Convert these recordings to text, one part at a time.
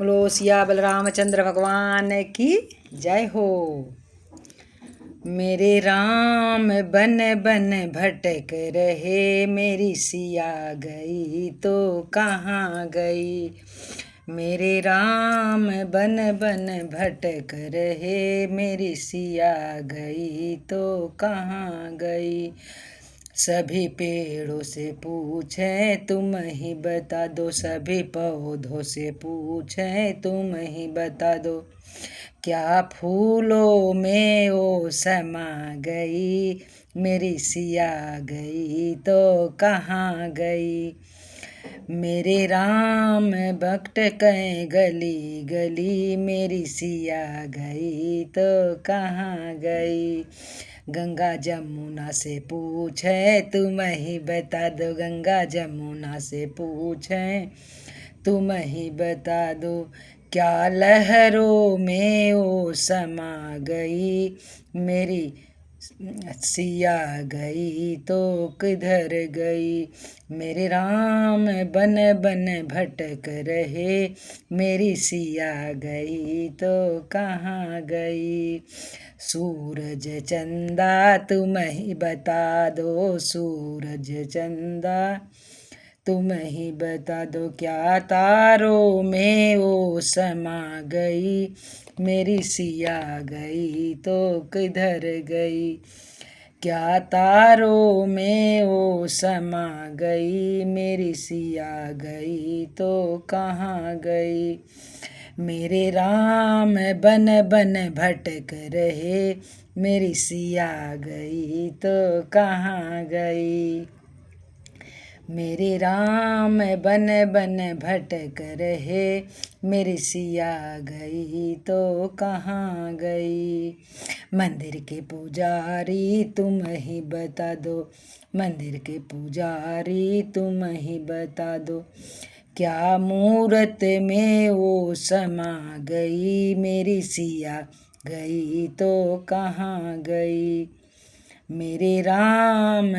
बोलो सिया बलरामचंद्र भगवान की जय हो। मेरे राम बन बन भटक रहे, मेरी सिया गई तो कहाँ गई। मेरे राम बन बन भटक रहे, मेरी सिया गई तो कहाँ गई। सभी पेड़ों से पूछें तुम ही बता दो, सभी पौधों से पूछें तुम ही बता दो। क्या फूलों में वो समा गई, मेरी सिया गई तो कहाँ गई। मेरे राम भटकें गली गली, मेरी सिया गई तो कहाँ गई। गंगा जमुना से पूछे तुम ही बता दो, गंगा जमुना से पूछे तुम ही बता दो। क्या लहरों में वो समा गई, मेरी सिया गई तो किधर गई। मेरे राम बन बन भटक रहे, मेरी सिया गई तो कहाँ गई। सूरज चंदा तुम ही बता दो, सूरज चंदा तुम ही बता दो। क्या तारों में वो समा गई, मेरी सिया गई तो किधर गई। क्या तारों में वो समा गई, मेरी सिया गई तो कहाँ गई। मेरे राम बन बन भटक रहे, मेरी सिया गई तो कहाँ गई। मेरे राम बन बन भटक रहे, मेरी सिया गई तो कहाँ गई। मंदिर के पुजारी तुम ही बता दो, मंदिर के पुजारी तुम ही बता दो। क्या मूरत में वो समा गई, मेरी सिया गई तो कहाँ गई। मेरे राम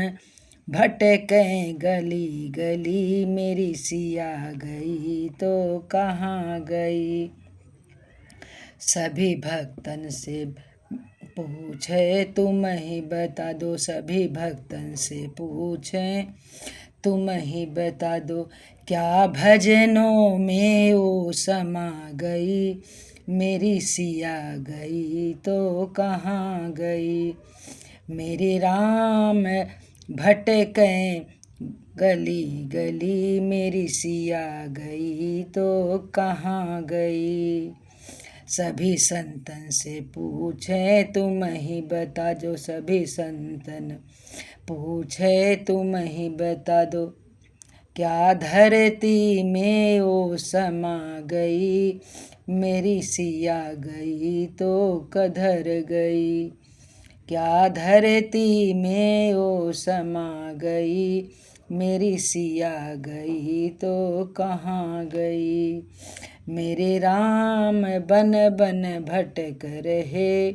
भटकें गली गली, मेरी सिया गई तो कहाँ गई। सभी भक्तन से पूछे तुम ही बता दो, सभी भक्तन से पूछे तुम ही बता दो। क्या भजनों में वो समा गई, मेरी सिया गई तो कहाँ गई। मेरे राम भटकें गली गली, मेरी सिया गई तो कहाँ गई। सभी संतन से पूछे तुम ही बता दो, सभी संतन पूछे तुम ही बता दो। क्या धरती में वो समा गई, मेरी सिया गई तो कधर गई। क्या धरती में वो समा गई, मेरी सिया गई तो कहाँ गई। मेरे राम बन बन भटक रहे,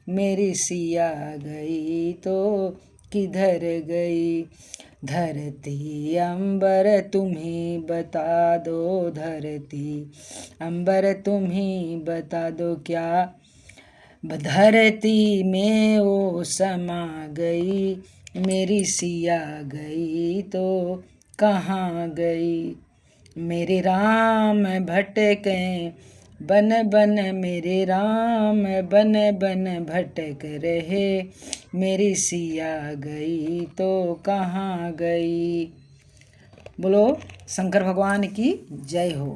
मेरी सिया गई तो किधर गई। धरती अंबर तुम्ही बता दो, धरती अंबर तुम्ही बता दो। क्या धरती में वो समा गई, मेरी सिया गई तो कहाँ गई। मेरे राम भटकें बन बन, मेरे राम बन बन भटक रहे, मेरी सिया गई तो कहाँ गई। बोलो शंकर भगवान की जय हो।